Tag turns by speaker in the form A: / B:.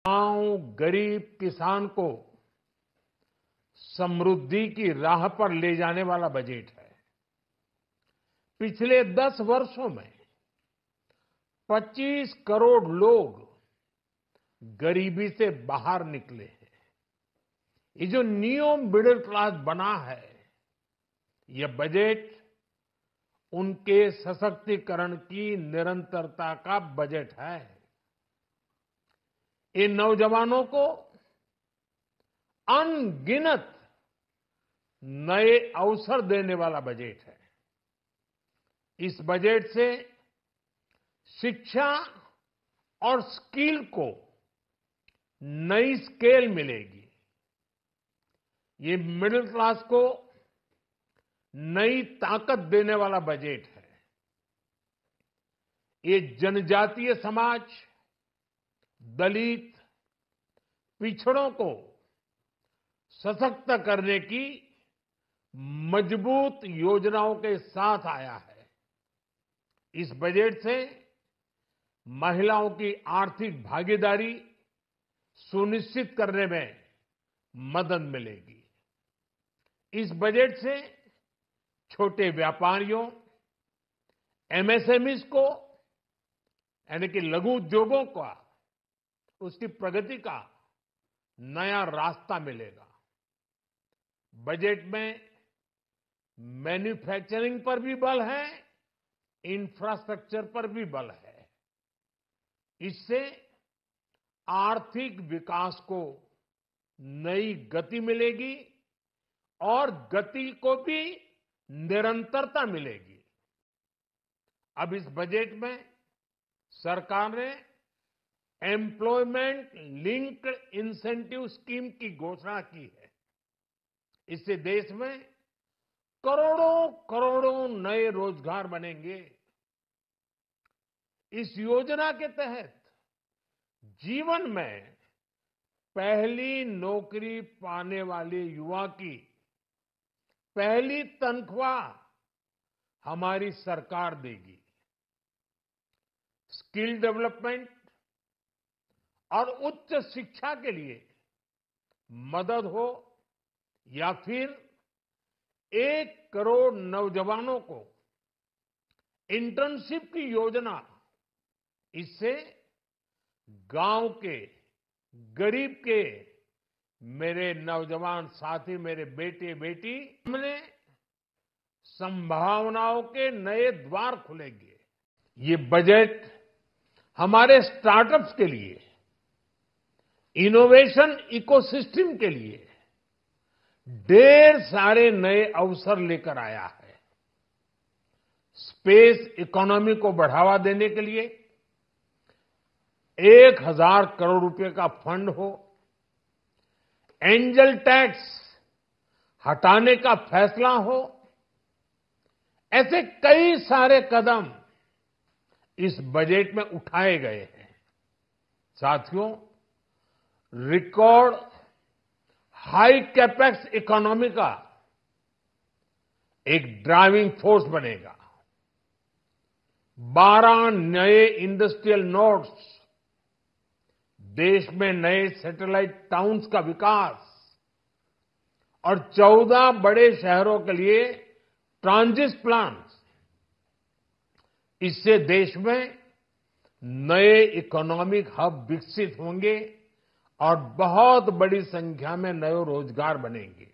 A: गांव गरीब किसान को समृद्धि की राह पर ले जाने वाला बजट है। पिछले 10 वर्षों में 25 करोड़ लोग गरीबी से बाहर निकले हैं। ये जो न्यू मिडिल क्लास बना है, ये बजट उनके सशक्तिकरण की निरंतरता का बजट है। ये नौजवानों को अनगिनत नए अवसर देने वाला बजट है। इस बजट से शिक्षा और स्किल को नई स्केल मिलेगी। ये मिडिल क्लास को नई ताकत देने वाला बजट है। ये जनजातीय समाज, दलित, पिछड़ों को सशक्त करने की मजबूत योजनाओं के साथ आया है। इस बजट से महिलाओं की आर्थिक भागीदारी सुनिश्चित करने में मदद मिलेगी। इस बजट से छोटे व्यापारियों, एमएसएमईज को यानी कि लघु उद्योगों का उसकी प्रगति का नया रास्ता मिलेगा। बजट में मैन्युफैक्चरिंग पर भी बल है, इंफ्रास्ट्रक्चर पर भी बल है। इससे आर्थिक विकास को नई गति मिलेगी और गति को भी निरंतरता मिलेगी। अब इस बजट में सरकार ने एम्प्लॉयमेंट लिंक्ड इंसेंटिव स्कीम की घोषणा की है। इससे देश में करोड़ों करोड़ों नए रोजगार बनेंगे। इस योजना के तहत जीवन में पहली नौकरी पाने वाले युवा की पहली तनख्वाह हमारी सरकार देगी। स्किल डेवलपमेंट और उच्च शिक्षा के लिए मदद हो या फिर 1 करोड़ नौजवानों को इंटर्नशिप की योजना, इससे गांव के गरीब के मेरे नौजवान साथी, मेरे बेटे बेटी, हमने संभावनाओं के नए द्वार खुलेंगे। ये बजट हमारे स्टार्टअप्स के लिए, इनोवेशन इकोसिस्टम के लिए ढेर सारे नए अवसर लेकर आया है। स्पेस इकोनॉमी को बढ़ावा देने के लिए 1000 करोड़ रुपए का फंड हो, एंजल टैक्स हटाने का फैसला हो, ऐसे कई सारे कदम इस बजट में उठाए गए हैं। साथियों, रिकॉर्ड हाई कैपेक्स इकोनॉमी का एक ड्राइविंग फोर्स बनेगा। 12 नए इंडस्ट्रियल नोड्स, देश में नए सैटेलाइट टाउन्स का विकास और 14 बड़े शहरों के लिए ट्रांजिट प्लान्स, इससे देश में नए इकोनॉमिक हब विकसित होंगे और बहुत बड़ी संख्या में नए रोजगार बनेंगे।